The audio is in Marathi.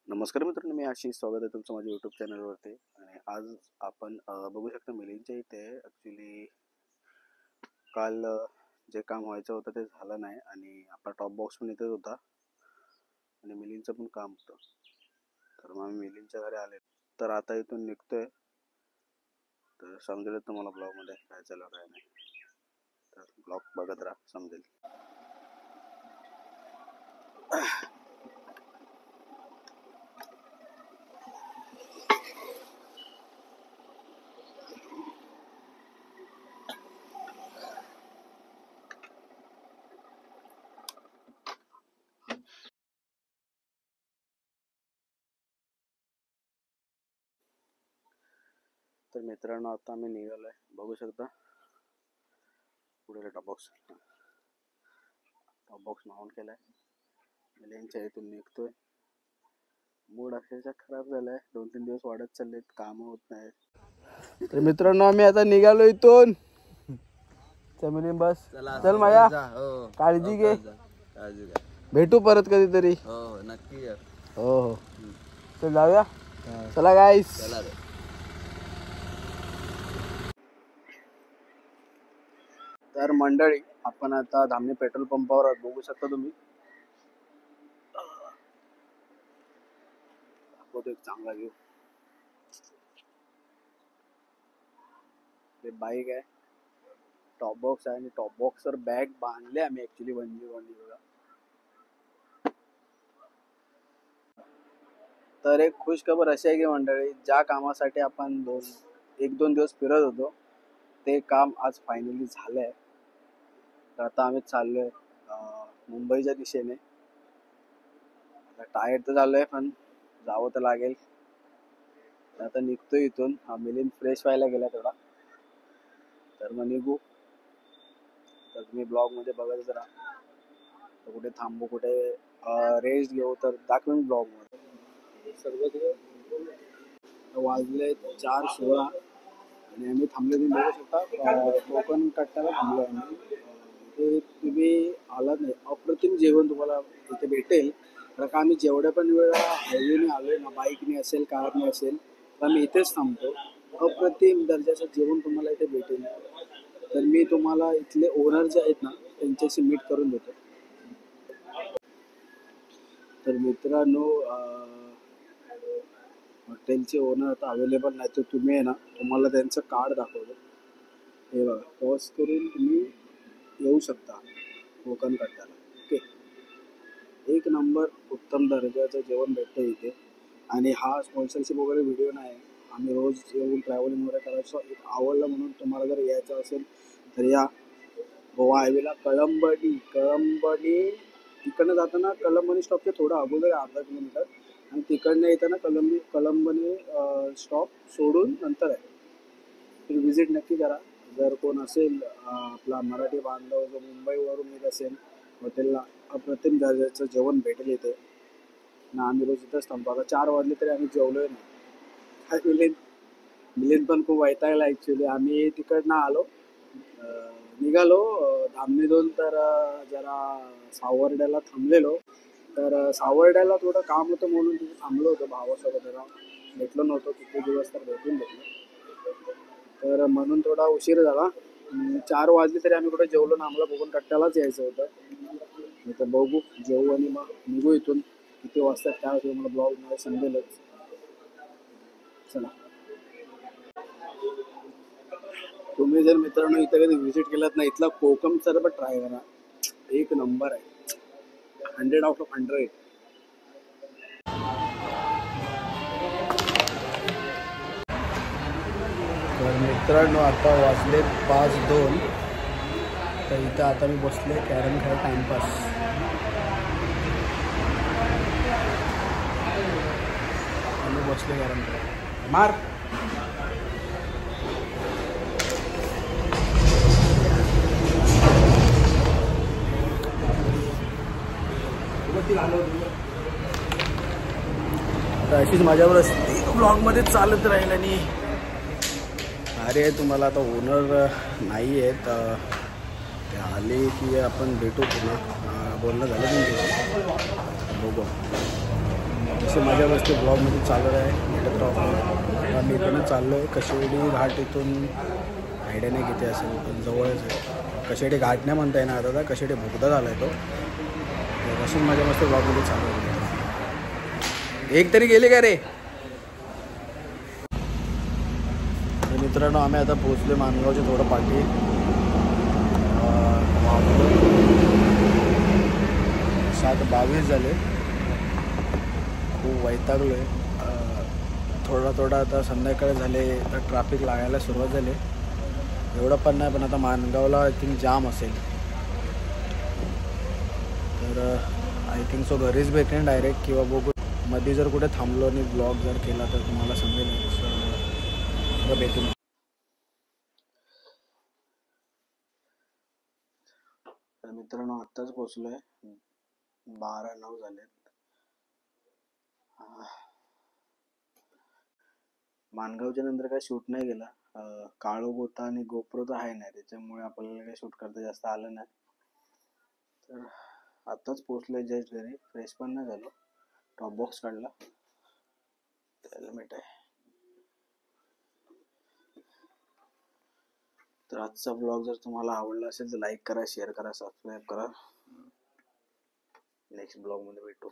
नमस्कार मित्रांनो, मी आशिष. स्वागत आहे तुमचं माझ्या यूट्यूब चॅनलवरती. आणि आज आपण बघू शकता मिलिंदच्या इथे. ॲक्च्युली काल जे काम व्हायचं होतं ते झालं नाही आणि आपला टॉप बॉक्स पण इथेच होता आणि मिलिंदचं पण काम होतं. तर मग आम्ही मिलिंदच्या घरी आले. तर आता इथून निघतोय. तर समजेल तुम्हाला ब्लॉगमध्ये काय चालू काय नाही. तर ब्लॉग बघत राहा, समजेल. तर मित्रांनो, आता आम्ही निघालोय. बघू शकता पुढे टॉप बॉक्स माउंट केलाय. मिलिंदच्या इथून निघतोय. मूड अक्षरशः खराब झालाय. 2-3 दिवस वाढत चाललेत, काम होत नाही. तर मित्रांनो, आम्ही आता निघालो इथून. मिलिंद बस चल माया, काळजी घे. भेटू परत कधीतरी. हो नक्की. हो हो, चल जाऊया. चला गाईस. तर मंडळी, आपण आता धामणी पेट्रोल पंपावर आहोत. बघू शकता तुम्ही. एक चांगला व्ह्यू. हे बाईक आहे, टॉप बॉक्स आहे आणि टॉप बॉक्सवर बॅग बांधले आम्ही ऍक्च्युली वनजी बघा. तर एक खुश खबर अशी आहे की मंडळी, ज्या कामासाठी आपण 1-2 दिवस फिरत होतो ते काम आज फायनली झालंय. तर आता आम्ही चाललोय मुंबईच्या दिशेने. आता टायर तर झालोय, पण जावं तर लागेल. आता निघतोय इथून. मिलिंद फ्रेश व्हायला गेला थोडा, तर मग निघू. तर तुम्ही ब्लॉग मध्ये बघत राहा. तर कुठे थांबू, कुठे रेस्ट घेऊ, तर दाखवेन ब्लॉग मध्ये. सर्व वाजले 4:16 आणि आम्ही थांबले. तुम्ही बघू शकता कोकण कट्ट्याला थांबलो आम्ही. ते तुम्ही आलात नाही, अप्रतिम जेवण तुम्हाला इथे भेटेल. कारण का आम्ही जेवढ्या पण वेळा हायवेने आलोय ना, बाईकने असेल, कारने असेल, तर आम्ही इथेच थांबतो. अप्रतिम दर्जाचं जेवण तुम्हाला इथे भेटेल. तर मी तुम्हाला इथले ओनर जे आहेत ना, त्यांच्याशी मीट करून देतो. तर मित्रांनो, हॉटेलचे ओनर आता अवेलेबल नाही. तर तुम्ही आहे ना, तुम्हाला त्यांचं कार्ड दाखवतो. हे बघा, पॉज करून तुम्ही येऊ शकता कोकण कट्ट्याला. ओके, एक नंबर उत्तम दर्जाचं जेवण भेटतं इथे. आणि हा स्पॉन्सरशिप वगैरे व्हिडिओ नाही. आम्ही रोज येऊन ट्रॅव्हलिंग वगैरे करायचं आवडलं म्हणून. तुम्हाला जर यायचं असेल तर या. गोवा हायवेला कळंबडी तिकडनं जाताना कळंबणी स्टॉपच्या थोडं अगोदर 1/2 किलोमीटर, आणि तिकडनं येताना कळंबणी स्टॉप सोडून नंतर आहे. तर व्हिजिट नक्की करा. जर कोण असेल आपला मराठी बांधव जो मुंबईवरून येत असेल हॉटेलला, अप्रतिम दर्जाचं जेवण भेटेल इथे. ना आम्ही रोज इथंच थांबतो. आता 4 वाजले तरी आम्ही जेवलोय नाही. मिलिंद पण खूप वैतागला ॲक्च्युली. आम्ही तिकडनं आलो, निघालो धामणीतून. तर जरा सावर्ड्याला थांबलेलो. तर सावर्ड्याला थोडं काम होतं म्हणून तिथे थांबलो होतो. भावासोबत जरा भेटलो नव्हतो किती दिवस, तर भेटून भेटलो. तर म्हणून थोडा उशीर झाला. 4 वाजले तरी आम्ही कुठे जेवलो ना. आम्हाला कोकण कट्ट्यालाच यायचं होतं. तर बघू, जेवू आणि मग निघू इथून. किती वाजतात काय होतं मला ब्लॉगमध्ये समजेलच. चला. तुम्ही जर मित्रांनो इथं कधी व्हिजिट केलात ना, इथला कोकम सरबत ट्राय करा. एक नंबर आहे. 100 out of 100. तर मित्रांनो, आता वाजले 5:02. तर इथं आता मी बसले कॅरम खेळ टाइमपास. आम्ही बसले कॅरम खेळ. मार अशीच माझ्यावर असते ब्लॉगमध्ये चालत राहील. आणि अरे, तुम्हाला आता ओनर नाही आहेत, ते आले की आपण भेटू पुन्हा. बोलणं झालं तुमचं, बघू. अशी मजा मस्ती ब्लॉगमध्ये चालू आहे. भेटत राहतो. आम्ही इकडून चाललो आहे कशेडी घाट. इथून आयडिया नाही किती असेल पण जवळच आहे. कशेडी घाट नाही म्हणता येणार आता, कशेडी भुगदा झाला आहे तो. तर अशी मजा मस्ती ब्लॉगमध्ये चालू आहे. एक तरी गेले का रे. तर मित्रांनो आम्ही आता पोहोचलो मानगावच्या थोडं पाठी. 7:22 झाले. खूप वैतागलो आहे. थोडा आता संध्याकाळ झाले तर ट्रॅफिक लागायला सुरुवात झाली. एवढं पण नाही पण आता मानगावला आय थिंक जाम असेल. तर आय थिंक सो घरीच भेटेन डायरेक्ट किंवा बघू मध्ये जर कुठे थांबलो आणि ब्लॉग जर केला तर तुम्हाला समजेल. भेटून. तर मित्रांनो आत्ताच पोचलो आहे. 12:09 झालेत. मानगावच्या नंतर काय शूट नाही गेला. काळोख होता आणि गोप्रो तर आहे नाही त्याच्यामुळे आपल्याला काही शूट करता जास्त आलं नाही. तर आत्ताच पोचलोय जस्ट घरी. फ्रेश पण नाही झालो. टॉप बॉक्स काढला. हेल्मेट आहे. तर आजचा ब्लॉग जर तुम्हाला आवडला असेल तर लाईक करा, शेअर करा, सबस्क्राईब करा. नेक्स्ट ब्लॉग मध्ये भेटू.